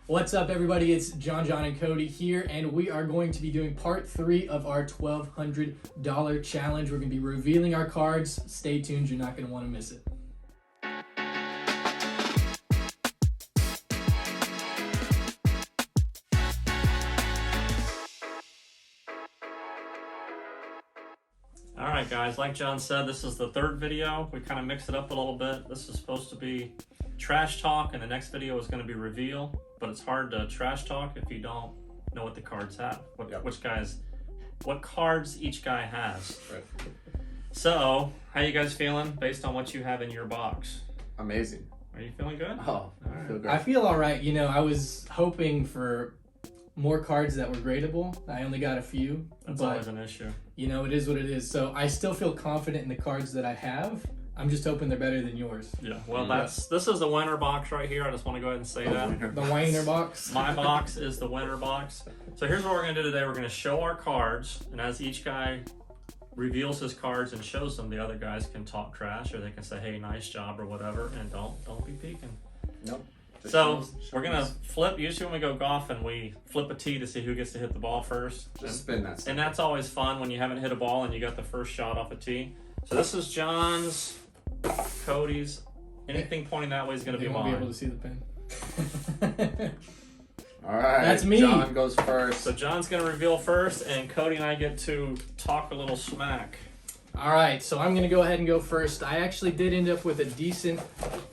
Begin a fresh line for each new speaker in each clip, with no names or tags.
What's up, everybody? It's John and Cody here, and we are going to be doing part 3 of our $1,200 challenge. We're going to be revealing our cards. Stay tuned, you're not going to want to miss it.
Alright guys, like John said, this is the third video. We kind of mixed it up a little bit. This is supposed to be trash talk, and the next video is going to be reveal. But it's hard to trash talk if you don't know what the cards have. What cards each guy has.
Right.
So, how you guys feeling based on what you have in your box?
Amazing.
Are you feeling good?
Oh, I feel great.
I feel all right. You know, I was hoping for more cards that were gradable. I only got a few.
That's
but,
always an issue.
You know, it is what it is. So I still feel confident in the cards that I have. I'm just hoping they're better than yours.
Yeah, well, this is the winner box right here. I just want to go ahead and say that.
The Weiner box.
My box is the winner box. So here's what we're going to do today. We're going to show our cards, and as each guy reveals his cards and shows them, the other guys can talk trash, or they can say, hey, nice job, or whatever, and don't be peeking.
Nope.
So we're going to flip. Usually when we go golfing, we flip a tee to see who gets to hit the ball first.
Just spin that.
And that's always fun when you haven't hit a ball and you got the first shot off a tee. So this is John's, Cody's. Anything pointing that way is going to be
won't
mine.
be able to see the pin.
All right.
That's me.
John goes first.
So John's going to reveal first, and Cody and I get to talk a little smack.
All right, so I'm going to go ahead and go first. I actually did end up with a decent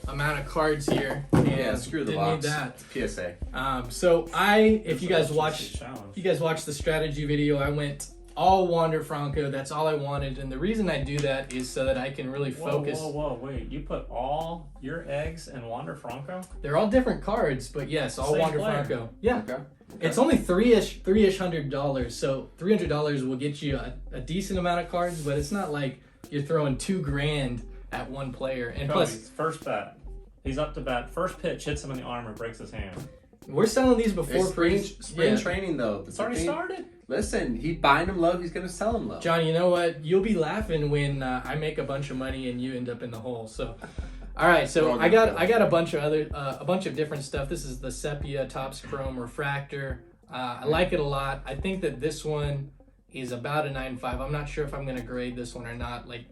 amount of cards here. And
Yeah, screw the
didn't
box.
need that.
PSA.
So if you guys
SGC
watched
challenge.
the strategy video, I went all Wander Franco. That's all I wanted, and the reason I do that is so that I can really focus.
Whoa, wait! You put all your eggs in Wander Franco?
They're all different cards, but yes, all
Same
Wander
player.
Franco. Yeah.
Okay.
It's only three-ish $100, so $300 will get you a decent amount of cards, but it's not like you're throwing $2,000 at one player. And
Cody's
plus,
first bet. He's up to bat. First pitch hits him in the arm or breaks his hand.
we're selling these before
Spring training though.
It's already started.
Listen, he buying them low. He's gonna sell them low.
John, you know what? You'll be laughing when I make a bunch of money and you end up in the hole. So, all right. So I got a bunch of different stuff. This is the Sepia Topps Chrome Refractor. I like it a lot. I think that this one is about a 9.5. I'm not sure if I'm gonna grade this one or not. Like,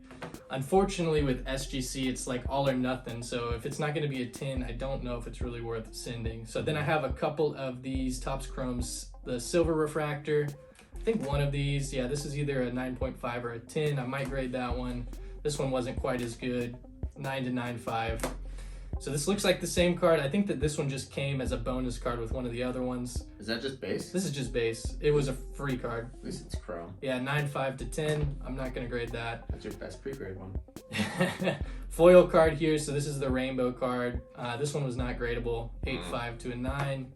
unfortunately with SGC, it's like all or nothing. So if it's not gonna be a 10, I don't know if it's really worth sending. So then I have a couple of these Topps Chromes, the Silver Refractor. I think one of these, yeah, this is either a 9.5 or a 10. I might grade that one. This one wasn't quite as good, 9 to 9.5. So this looks like the same card. I think that this one just came as a bonus card with one of the other ones.
Is that just base?
This is just base. It was a free card.
At least it's chrome.
Yeah, 9.5 to 10. I'm not gonna grade that.
That's your best pre-grade one.
Foil card here. So this is the rainbow card. This one was not gradable. 8.5 to a 9.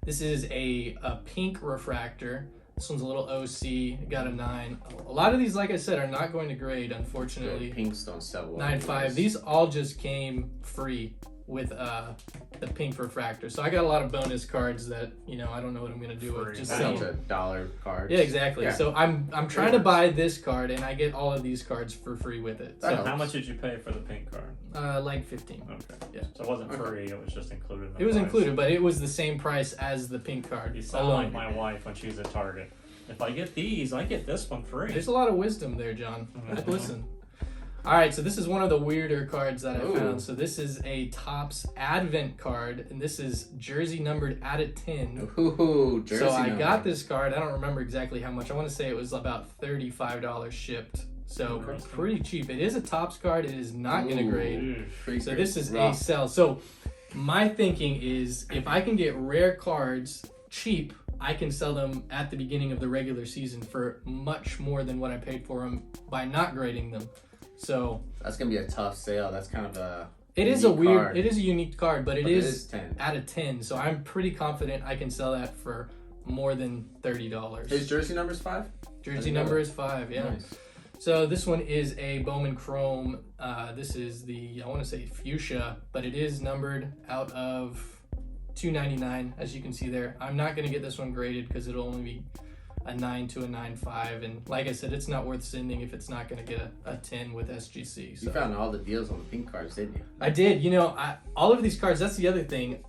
This is a pink refractor. This one's a little OC. Got a 9. A lot of these, like I said, are not going to grade, unfortunately.
Pinks don't sell well.
9.5. These all just came free with the pink refractor. So I got a lot of bonus cards that, you know, I don't know what I'm gonna do with. Just
That's
saying.
a $1 card.
Yeah, exactly.
Yeah.
So I'm trying to buy this card, and I get all of these cards for free with it.
So
That
how
helps.
much did you pay for the pink card?
Like 15.
Okay.
Yeah.
So it wasn't free. It was just included. In the
It was
price.
included, but it was the same price as the pink card.
You sound like my wife when she's at Target. If I get these, I get this one free.
There's a lot of wisdom there, John. Listen. All right, so this is one of the weirder cards that I found. So this is a Topps Advent card, and this is jersey numbered out of 10.
Ooh, jersey
So I
number.
got this card. I don't remember exactly how much. I want to say it was about $35 shipped. So pretty cheap. It is a Topps card. It is not going to grade.
Ooh.
So this is
Rough.
a sell. So my thinking is if I can get rare cards cheap, I can sell them at the beginning of the regular season for much more than what I paid for them by not grading them. So
That's gonna be a tough sale. That's kind of a.
it is a
unique
weird,
card.
it is a unique card, but
But
it is
10.
out of 10. So I'm pretty confident I can sell that for more than $30.
His jersey number's 5.
Jersey number is 5. Yeah.
Nice.
So this one is a Bowman Chrome. This is the, I want to say fuchsia, but it is numbered out of $2.99, as you can see there. I'm not going to get this one graded because it'll only be a 9 to a 9.5, and like I said, it's not worth sending if it's not going to get a 10 with SGC. So
You found all the deals on the pink cards, didn't you?
I did. You know, all of these cards, that's the other thing.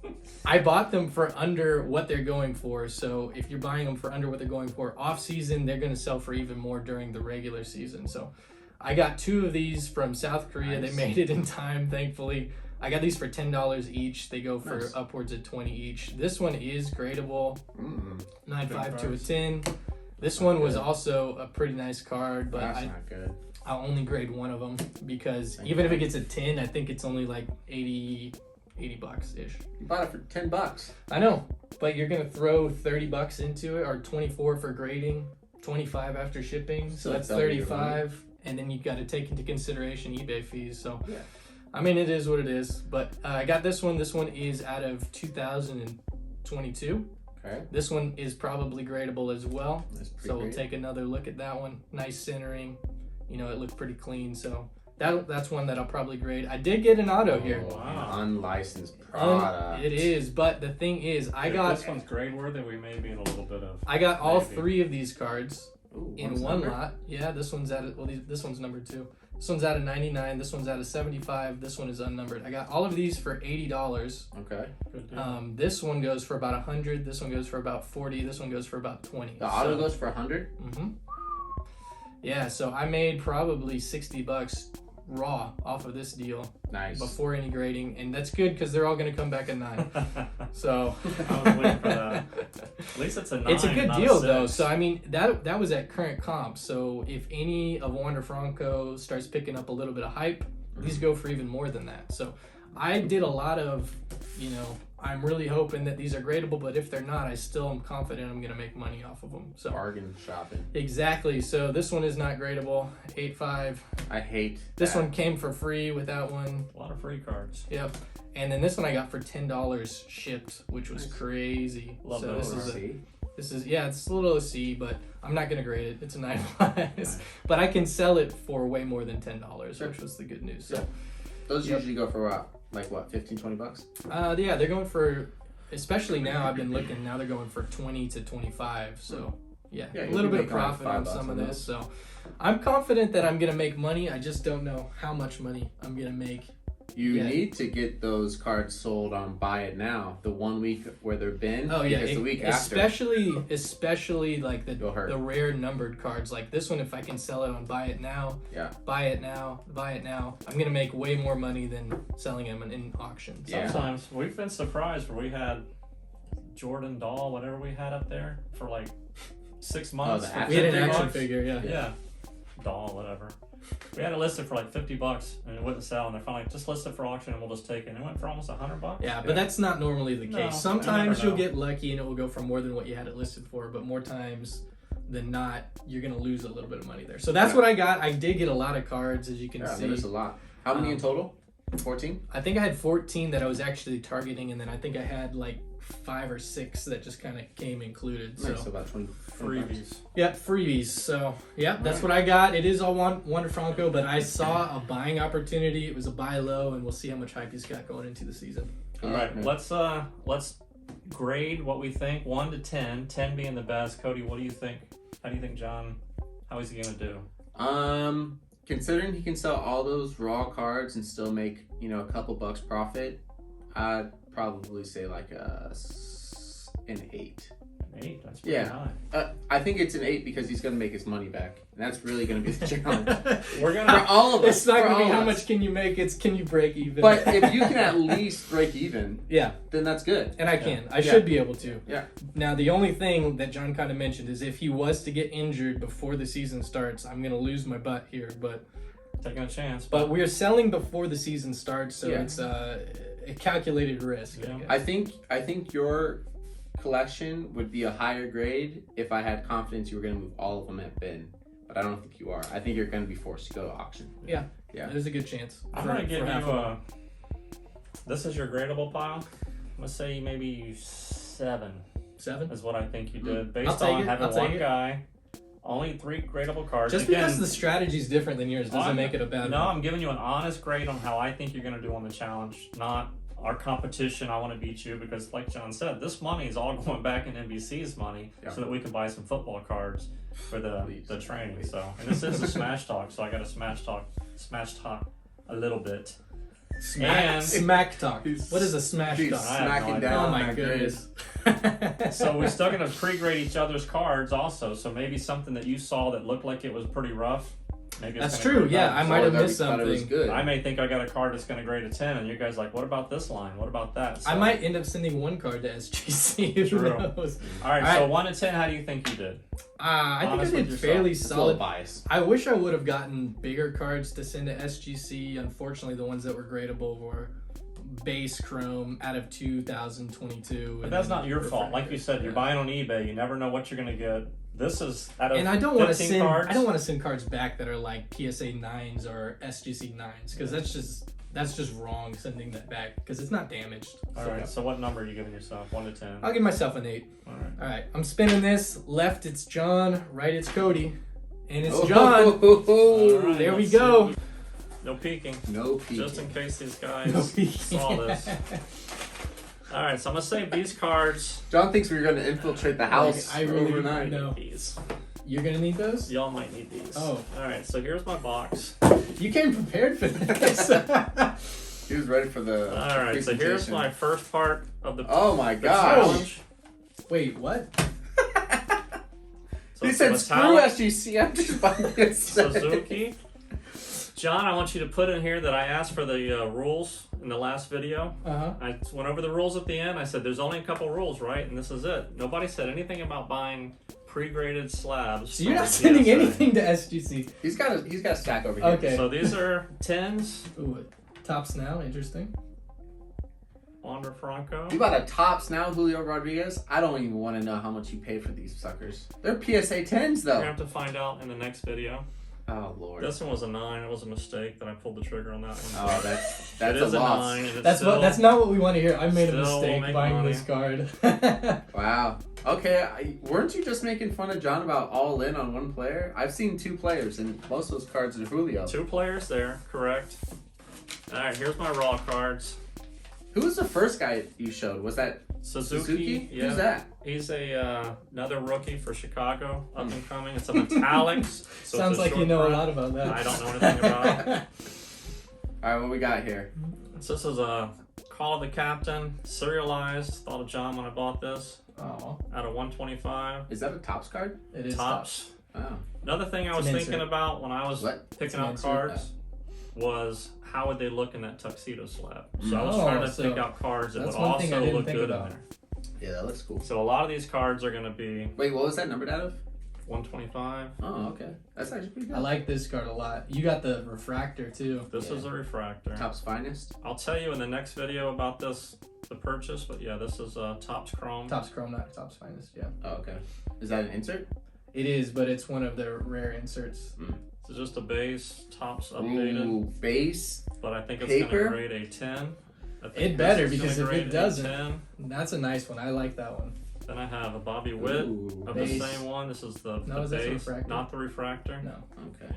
I bought them for under what they're going for. So if you're buying them for under what they're going for off season, they're going to sell for even more during the regular season. So I got 2 of these from South Korea.
Nice.
They made it in time, thankfully. I got these for $10 each. They go for
Nice.
upwards of 20 each. This one is gradable, 9.5 to a 10. This one was also a pretty nice card, but
That's not good.
I'll only grade one of them because
Thank
even
you.
if it gets a 10, I think it's only like 80 bucks ish.
You bought it for $10.
I know, but you're gonna throw 30 bucks into it, or 24 for grading, 25 after shipping, so that's
double your
35, and then you got to take into consideration eBay fees. So,
Yeah.
I mean, it is what it is. But I got this one. This one is out of 2022.
Okay.
This one is probably gradable as well.
That's pretty
So we'll
great.
take another look at that one. Nice centering. You know, it looked pretty clean. So that's one that I'll probably grade. I did get an auto here.
Oh,
Wow.
Unlicensed product.
It is, but the thing is, I
If
got
this one's grade worthy, we may be in a little bit of.
I got all
Maybe.
3 of these cards
Ooh,
in
one's
one
numbered?
lot. Yeah, this one's this one's number 2. This one's out of 99. This one's out of 75. This one is unnumbered. I got all of these for $80.
Okay.
Good deal.
This one goes for about 100. This one goes for about 40. This one goes for about 20.
The auto goes for 100.
Mm-hmm. Yeah, so I made probably $60 raw off of this deal
Nice.
before any grading, and that's good because they're all going to come back at 9. So
I was waiting for that. At least it's a 9.
it's a good
not
deal
6.
though. So I mean that was at current comp. So if any of Wander Franco starts picking up a little bit of hype, these go for even more than that. So I did a lot of, I'm really hoping that these are gradable, but if they're not, I still am confident I'm going to make money off of them. So
Bargain shopping.
exactly. So this one is not gradable. 8.5.
I hate
This
that.
one came for free with that one.
A lot of free cards.
Yep. And then this one I got for $10 shipped, which was
Nice.
crazy.
Love
so
those.
this is it's a little OC, but I'm not gonna grade it. It's a 9 plus, but I can sell it for way more than $10,
Sure.
which was the good news. So
Those
Yep.
usually go for what? Like what? 15, 20 bucks?
yeah, they're going for, especially now. I've been looking. Now they're going for 20 to 25. So yeah,
Yeah,
a
you
little
can
bit of
make around
profit on
$5
some of
on
this. So I'm confident that I'm gonna make money. I just don't know how much money I'm gonna make.
You
Yeah.
need to get those cards sold on Buy It Now. The 1 week where they're been.
Oh yeah,
Because the week after.
especially like
You'll hurt.
the rare numbered cards like this one. If I can sell it on Buy It Now,
Yeah.
buy it now, I'm gonna make way more money than selling them in auction. So,
Yeah.
Sometimes we've been surprised where we had Jordan Doll, whatever we had up there, for like 6 months.
the
for
action
we had an
50
action
bucks.
figure, yeah.
Yeah. Doll, whatever. We had it listed for like $50 and it wouldn't sell, and they're finally like, just list it for auction and we'll just take it. And it went for almost $100.
Yeah, but that's not normally the
No,
case.
I
Sometimes
never
you'll
know.
get lucky and it will go for more than what you had it listed for, but more times than not, you're gonna lose a little bit of money there. So that's what I got. I did get a lot of cards, as you can
Yeah,
see.
there's a lot. How many in
Um,
total? 14?
I think I had 14 that I was actually targeting, and then I think I had like 5 or 6 that just kind of came included. So
Nice, so about 20 bucks.
Freebies.
yeah, freebies. So yeah, that's what I got. It is all Wander Franco, but I saw a buying opportunity. It was a buy low, and we'll see how much hype he's got going into the season.
All right, let's grade what we think 1 to 10. 10 being the best. Cody, what do you think? How do you think John? How is he gonna do?
Considering he can sell all those raw cards and still make, a couple bucks profit, I'd probably say like an 8.
An 8. That's pretty
Yeah.
high.
I think it's an 8 because he's gonna make his money back, and that's really gonna be the challenge
We're
for
gonna.
all of us.
It's not
for
gonna be
all
how
of us.
much can you make. It's can you break even.
But if you can at least break even,
yeah,
then that's good.
and I can. I
Yeah.
should be able to.
Yeah.
Now the only thing that John kind of mentioned is if he was to get injured before the season starts, I'm gonna lose my butt here.
Taking a chance.
But we're selling before the season starts, so
Yeah.
it's a calculated risk. I
Yeah.
guess.
I think your collection would be a higher grade if I had confidence you were gonna move all of them at bin. But I don't think you are. I think you're gonna be forced to go to auction. Yeah.
There's a good chance.
I'm
for-
gonna
for
give you
half of them.
this is your gradable pile. Let's say maybe 7
7.
is what I think you did,
I'll
based
take
on
it,
having
I'll take
one
it.
guy, only 3 gradable cards.
Just
Again,
because the strategy's different than yours doesn't
I'm-
make it a bad
No,
one.
I'm giving you an honest grade on how I think you're gonna do on the challenge, not our competition. I want to beat you because, like John said, this money is all going back in NBC's money
Yeah.
so that we can buy some football cards for the
Please.
training.
Please.
So, and this is a smash talk, so I got to smash talk a little bit.
Smack talk.
He's-
What is a smash
He's
talk?
I have no
smacking
idea.
down.
Oh my
that
goodness.
So we're still gonna pre-grade each other's cards also. So maybe something that you saw that looked like it was pretty rough. Maybe it's
That's
gonna
true.
grade
Yeah,
better.
I might have
Or that
missed
we thought it was
something.
good.
I may think I got a card that's gonna grade a 10, and you guys like, what about this line? What about that? So,
I might end up sending one card to SGC. Who
True.
knows?
All right.
All
So
right.
1 to 10, how do you think you did?
I think I
Honest with
did
yourself.
fairly
It's a little
solid.
biased.
I wish I would have gotten bigger cards to send to SGC. Unfortunately, the ones that were gradable were base chrome out of 2022.
But that's not your fault. Like you said, you're buying on eBay. You never know what you're gonna get. This is out of
And I don't want to
15
send.
cards.
I don't want to send cards back that are like PSA 9s or SGC 9s because that's just wrong sending that back because it's not damaged.
All
So,
right. So what number are you giving yourself? 1 to 10.
I'll give myself an 8.
All right.
All right, I'm spinning this. Left, it's John. Right, it's Cody. And it's
Oh,
John.
All right,
There we
let's
go.
see. No peeking.
No peeking.
Just in case these guys
No peeking.
saw this. All right, so I'm gonna save these cards.
John thinks we're gonna infiltrate the house
I really
overnight.
know.
These.
You're gonna need those?
Y'all might need these.
Oh.
All right, so here's my box.
You came prepared for this.
He was ready for the
All right, so here's
presentation.
my first part of the
Oh my
the
gosh.
challenge.
Wait, what?
So
He
it's
said,
a
"Screw
metallic
SGC. I'm just buying this."
Suzuki. John, I want you to put in here that I asked for the rules in the last video.
Uh-huh.
I went over the rules at the end. I said, there's only a couple rules, right? And this is it. Nobody said anything about buying pre-graded slabs.
So you're
from
not
the
sending
PSA.
anything to SGC.
He's got a stack over here.
Okay.
So these are 10s.
Ooh, tops now, interesting.
Wander Franco.
You bought a tops now, Julio Rodriguez. I don't even want to know how much you paid for these suckers. They're PSA 10s
We're going to
though.
have to find out in the next video.
Oh lord.
This one was a 9. It was a mistake that I pulled the trigger on that one.
Oh, that's
It is
a loss.
9. And it's
That's
still,
that's not what we want to hear. I made a
still will
mistake
make
buying
money.
this card.
Wow. Okay, weren't you just making fun of John about all in on one player? I've seen 2 players, and most of those cards are Julio.
2 players there, correct. Alright, here's my raw cards.
Who was the first guy you showed? Was that
Suzuki.
Suzuki?
Yeah.
Who's that?
He's another rookie for Chicago, up and coming. It's a metallics. So
Sounds
it's a
like you
short
know a
print.
lot about that.
I don't know anything about it.
All right, what we got here?
So this is a Call of the Captain, serialized. Thought of John when I bought this.
Oh,
Out of 125.
Is that a tops card?
it is
Tops.
Oh.
Another thing I
It's
was
an
thinking
insert.
about when I was
What?
It's
picking
an
out
insert.
cards was how would they look in that tuxedo slab. So I was
Oh,
trying to
so
pick out cards that would
that's one thing I
also
didn't
look
think
good
about.
in there.
Yeah, that looks cool.
So a lot of these cards are going to be
Wait, what was that numbered out of?
125.
Oh, okay. That's actually pretty good.
I like this card a lot. You got the refractor too.
This
Yeah.
is a refractor.
Tops finest.
I'll tell you in the next video about this, the purchase, but yeah, this is Topps Chrome.
Topps Chrome, not Topps Finest. Yeah,
Oh, okay. Is that an insert?
it is, but it's one of the rare inserts.
It's just a base, Topps updated,
Ooh, base.
but I think it's
Paper?
going to grade a 10. I think
It
this
better,
is gonna
because if it
grade a
doesn't-
10.
That's a nice one. I like that one.
Then I have a Bobby Witt
Ooh,
of
Base.
the same one. This is the
No, is that the
base,
refractor?
not the refractor.
No.
Okay.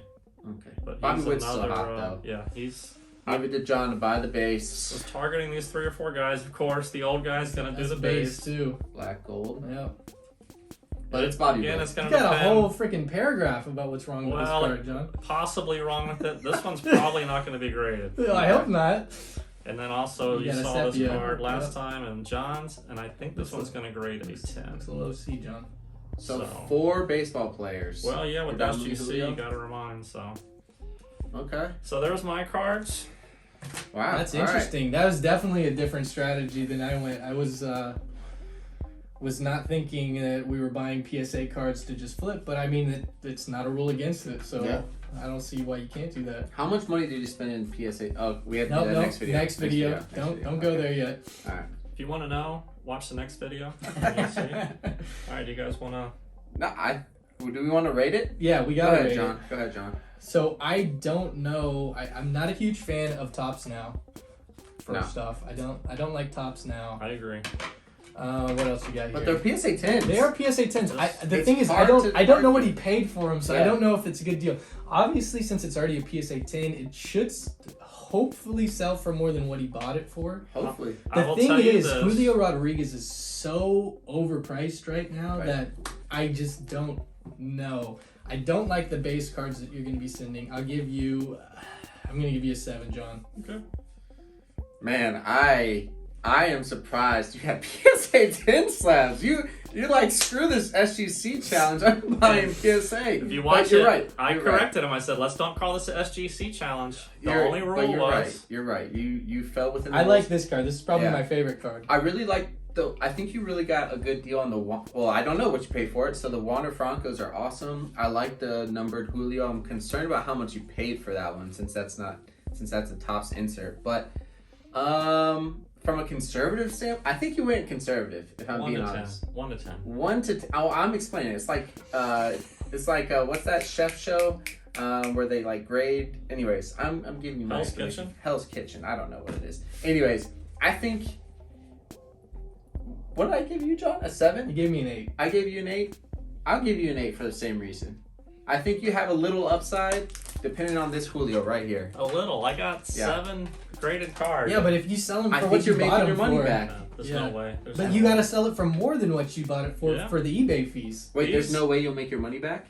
Okay.
But
Bobby
he's
Witt's still
another,
hot, though.
yeah, he's
Give it to John to buy the base.
was targeting these 3 or 4 guys. Of course, the old guy's gonna do
That's
the base,
too.
Black gold.
Yeah.
But it's Bobby
again,
Witt.
it's
You
gonna
got a
depend.
whole freaking paragraph about what's wrong with this
Well,
card, John.
Possibly wrong with it. This one's probably not going to be graded.
I hope not.
And then also
You
you
got a
saw this
sepia.
card last
Yep.
time in John's, and I think this
Looks
one's going to grade a 10.
Looks a little OC, John.
So 4 baseball players.
Well, yeah, with
We're done with
SGC,
Julio?
you got to remind. So
Okay.
there's my cards.
Wow.
That's
all right.
interesting. That was definitely a different strategy than I went. I was not thinking that we were buying PSA cards to just flip, but I mean it's not a rule against it, so
Yeah.
I don't see why you can't do that.
How much money did you spend in PSA? Oh, we have to
No,
do that
no,
next video.
next video.
Next
Don't
video.
don't go
Okay.
there yet.
All right.
If you want to know, watch the next video. And you'll see. All right, do you guys want to?
No, do we want to rate it?
Yeah, we
Go
got
ahead,
it.
John. Go ahead, John.
So I don't know. I'm not a huge fan of Topps now.
No.
First off, I don't like Topps now.
I agree.
What else you got
But
here?
they're PSA 10s.
They are PSA 10s. The
It's
thing is, I
hard
don't
to
know what
argue.
he paid for them, so I
Yeah.
don't know if it's a good deal. Obviously, since it's already a PSA 10, it should hopefully sell for more than what he bought it for.
Hopefully.
I
The
will
thing
tell you
is,
this.
Julio Rodriguez is so overpriced right now
Right.
that I just don't know. I don't like the base cards that you're going to be sending. I'm going to give you a 7, John.
Okay.
Man, I am surprised you have PSA 10 slabs. You're like, screw this SGC challenge. I'm buying PSA.
If you watch
you're
it,
right.
I
You're
corrected him. I said, let's not call this an SGC challenge. The only rule
you're
was...
right. You're right. You fell within the
I like
rules.
this card. This is probably
Yeah.
my favorite card.
I really like I think you really got a good deal on the well, I don't know what you paid for it. So the Wander Francos are awesome. I like the numbered Julio. I'm concerned about how much you paid for that one since that's a Topps insert. But from a conservative standpoint, I think you went conservative. If I'm
1
being
to
honest,
10. 1 to 10.
1 to 10. Oh, I'm explaining. It's like what's that chef show? Where they like grade. Anyways, I'm giving you my
Hell's
explanation.
Kitchen?
Hell's Kitchen. I don't know what it is. Anyways, I think. What did I give you, John? A 7?
You gave me an 8.
I gave you an 8. I'll give you an 8 for the same reason. I think you have a little upside depending on this Julio right here.
A little. I got 7 graded cards.
Yeah, but if you sell them
I
for
think
what you
you're
bought
making
them
your money
for,
back.
There's
Yeah.
no way. There's
but
no
you
way.
got to sell it for more than what you bought it for
Yeah.
for the eBay fees.
Wait, there's
These-
no way you'll make your money back?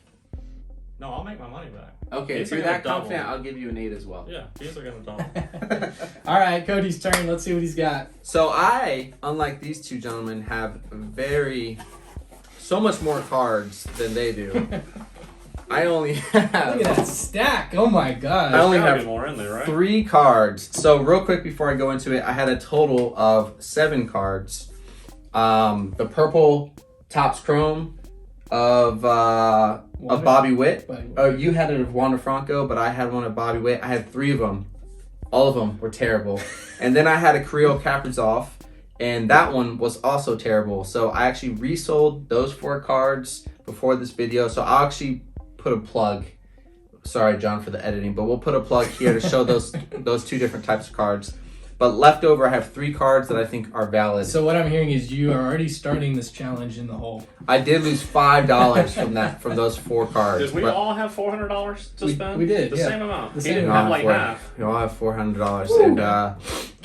No, I'll make my money back.
Okay,
These
if
are
you're
gonna
that confident,
double.
I'll give you an 8 as well.
Yeah, these are going to double.
All right, Cody's turn. Let's see what he's got.
So I, unlike these two gentlemen, have so much more cards than they do. I only
Look at that
have
stack. Oh my gosh.
I only
There's gotta
have
be more in there, right?
3 cards. So real quick before I go into it, I had a total of 7 cards. The purple Topps Chrome of Bobby Witt. Oh, you had it of Wander Franco, but I had one of Bobby Witt. I had 3 of them. All of them were terrible. And then I had a Kirill Kaprizov, and that one was also terrible. So I actually resold those 4 cards before this video. So I'll actually put a plug. Sorry, John, for the editing, but we'll put a plug here to show those 2 different types of cards. But left over, I have 3 cards that I think are valid.
So what I'm hearing is you are already starting this challenge in the hole.
I did lose $5 from those 4 cards.
Did we
but
all have $400 to spend?
we did,
The
yeah.
same amount.
The
He
same
didn't
amount.
have like half.
We all have $400,
Woo.
and I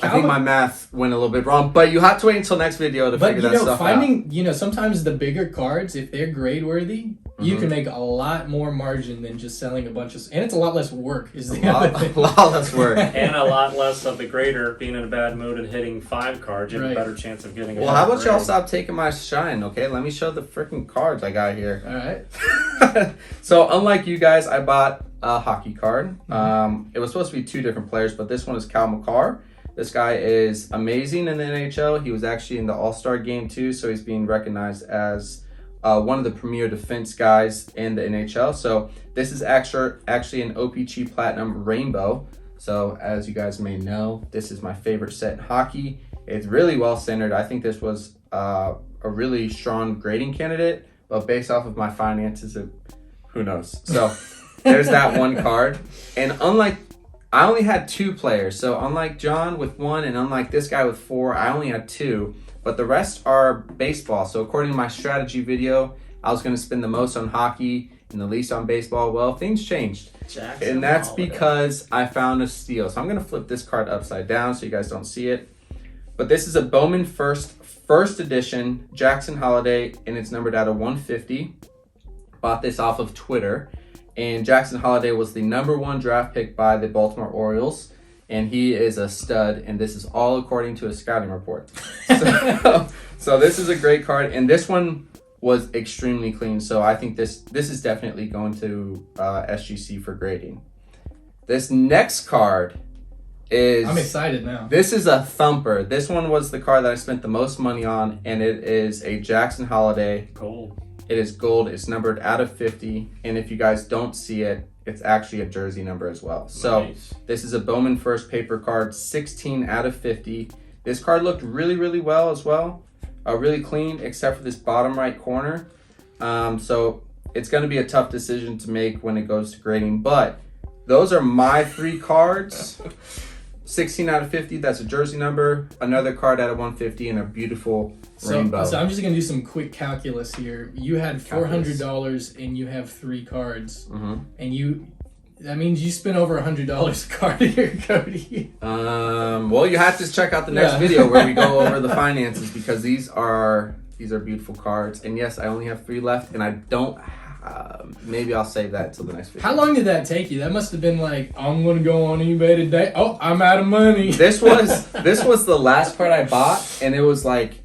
think my math went a little bit wrong. But you have to wait until next video to
But
figure
you
that
know,
stuff
finding sometimes the bigger cards, if they're grade worthy, you
Mhm.
can make a lot more margin than just selling a bunch of, and it's a lot less work. Is the
out.
other thing.
A lot less work.
And a lot less of the grader being in a bad mood and hitting 5 cards. You have
Right.
a better chance of getting a
Well, how about y'all
grade.
stop taking my shine, okay? Let me show the freaking cards I got here.
All right.
So, unlike you guys, I bought a hockey card. It was supposed to be 2 different players, but this one is Cal McCarr. This guy is amazing in the NHL. He was actually in the All-Star game too, so he's being recognized as one of the premier defense guys in the NHL. So this is actually an OPG Platinum Rainbow. So as you guys may know, this is my favorite set in hockey. It's really well centered. I think this was a really strong grading candidate, but based off of my finances, who knows? So there's that one card. And I only had 2 players. So unlike John with 1 and unlike this guy with 4, I only had 2. But the rest are baseball. So according to my strategy video, I was going to spend the most on hockey and the least on baseball. Well, things changed.
Jackson
And that's
Holiday.
because I found a steal. So I'm going to flip this card upside down so you guys don't see it. But this is a Bowman first edition Jackson Holiday, and it's numbered out of 150. Bought this off of Twitter. And Jackson Holiday was the #1 draft pick by the Baltimore Orioles. And he is a stud, and this is all according to a scouting report. So this is a great card, and this one was extremely clean. So I think this is definitely going to SGC for grading. This next card is...
I'm excited now.
This is a thumper. This one was the card that I spent the most money on, and it is a Jackson Holiday.
Gold.
It is gold. It's numbered out of 50, and if you guys don't see it, it's actually a jersey number as well. So
Nice.
this is a Bowman first paper card, 16 out of 50. This card looked really, really well as well. Really clean, except for this bottom right corner. So it's going to be a tough decision to make when it goes to grading. But those are my 3 cards. 16 out of 50, that's a jersey number. Another card out of 150, and a beautiful rainbow.
So I'm just gonna do some quick calculus here. You had $400 and you have 3 cards, and that means you spent over $100 a card here, Cody.
Well, you have to check out the next video where we go over the finances, because these are beautiful cards. And yes, I only have 3 left, and I Maybe I'll save that until the next video.
How long did that take you? That must have been like, I'm gonna go on eBay today. Oh, I'm out of money.
This was the last card I bought, and it was like,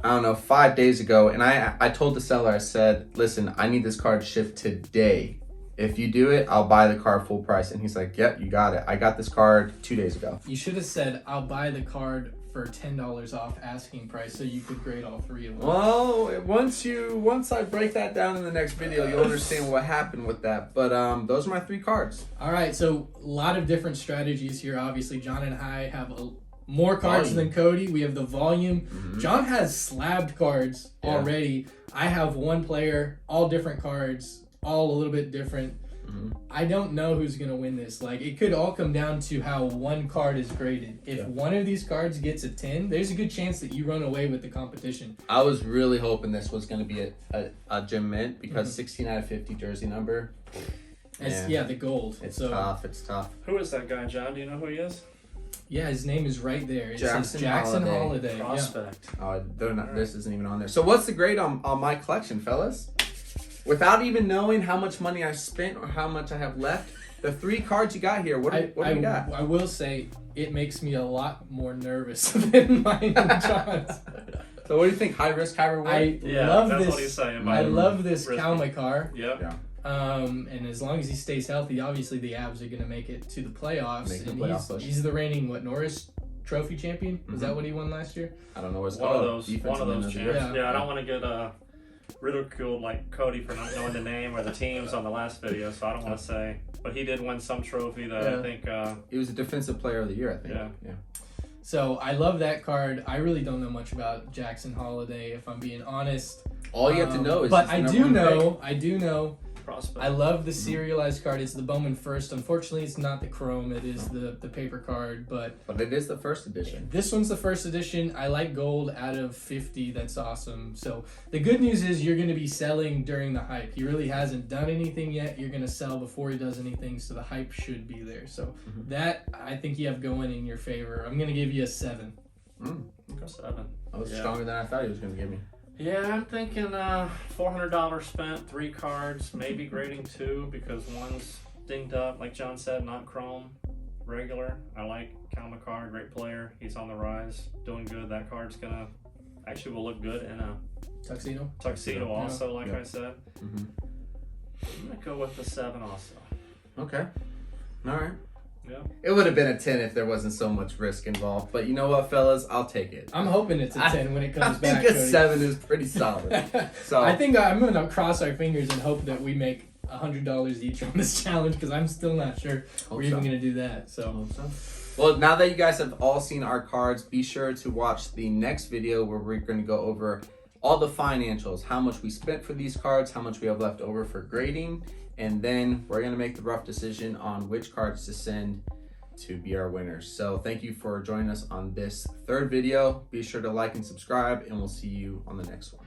I don't know, 5 days ago. And I told the seller, I said, listen, I need this card shipped today. If you do it, I'll buy the card full price. And he's like, yep, you got it. I got this card 2 days ago.
You should have said, I'll buy the card for $10 off asking price so you could grade all 3 of them.
Well, once I break that down in the next video, you'll understand what happened with that. But those are my 3 cards.
All right, so a lot of different strategies here. Obviously, John and I have more cards than Cody. We have the volume. Mm-hmm. John has slabbed cards already. I have one player, all different cards, all a little bit different. Mm-hmm. I don't know who's going to win this. Like, it could all come down to how one card is graded. If one of these cards gets a 10, there's a good chance that you run away with the competition.
I was really hoping this was going to be a gem mint because 16 out of 50 jersey number.
The gold.
It's tough. It's tough.
Who is that guy, John? Do you know who he is?
Yeah, his name is right there. It says Jackson Holiday.
Prospect.
Oh, they're not. Right. This isn't even on there. So what's the grade on my collection, fellas? Without even knowing how much money I spent or how much I have left, the 3 cards you got here, what do you got?
I will say, it makes me a lot more nervous than mine and John's.
So what do you think? High risk, high reward?
That's what he's saying.
I love this Kalmakar.
Yeah.
And as long as he stays healthy, obviously the Avs are going to make it to the playoffs. He's the reigning, Norris Trophy champion? Was that what he won last year?
I don't know what's
one
called.
One of those champions. Yeah, I don't want to get ridiculed like Cody for not knowing the name or the teams on the last video, so I don't want to say. But he did win some trophy that I think...
he was a defensive player of the year, I think.
Yeah.
So I love that card. I really don't know much about Jackson Holiday, if I'm being honest.
All you have to know is...
But I do know...
Prospect.
I love the serialized card. It's the Bowman First. Unfortunately, it's not the Chrome. It is the paper card, but
it is the first edition.
This one's the first edition. I like gold out of 50. That's awesome. So the good news is you're going to be selling during the hype. He really hasn't done anything yet. You're going to sell before he does anything, so the hype should be there. So that I think you have going in your favor. I'm going to give you a 7.
Okay.
7.
That was stronger than I thought he was going to give me.
Yeah, I'm thinking $400 spent, 3 cards, maybe grading 2 because one's dinged up, like John said, not chrome, regular. I like Kalmakar, great player. He's on the rise, doing good. That card's will look good in a tuxedo also, like I said. Mm-hmm. I'm going to go with the 7 also.
Okay. All right.
Yeah.
It would have been a 10 if there wasn't so much risk involved. But you know what, fellas? I'll take it.
I'm hoping it's a 10 when it comes back.
I think a 7 is pretty solid. So
I think I'm going to cross our fingers and hope that we make $100 each on this challenge because I'm still not sure we're even going to do that. So.
Well, now that you guys have all seen our cards, be sure to watch the next video where we're going to go over all the financials, how much we spent for these cards, how much we have left over for grading, and then we're going to make the rough decision on which cards to send to be our winners. So thank you for joining us on this 3rd video. Be sure to like and subscribe, and we'll see you on the next one.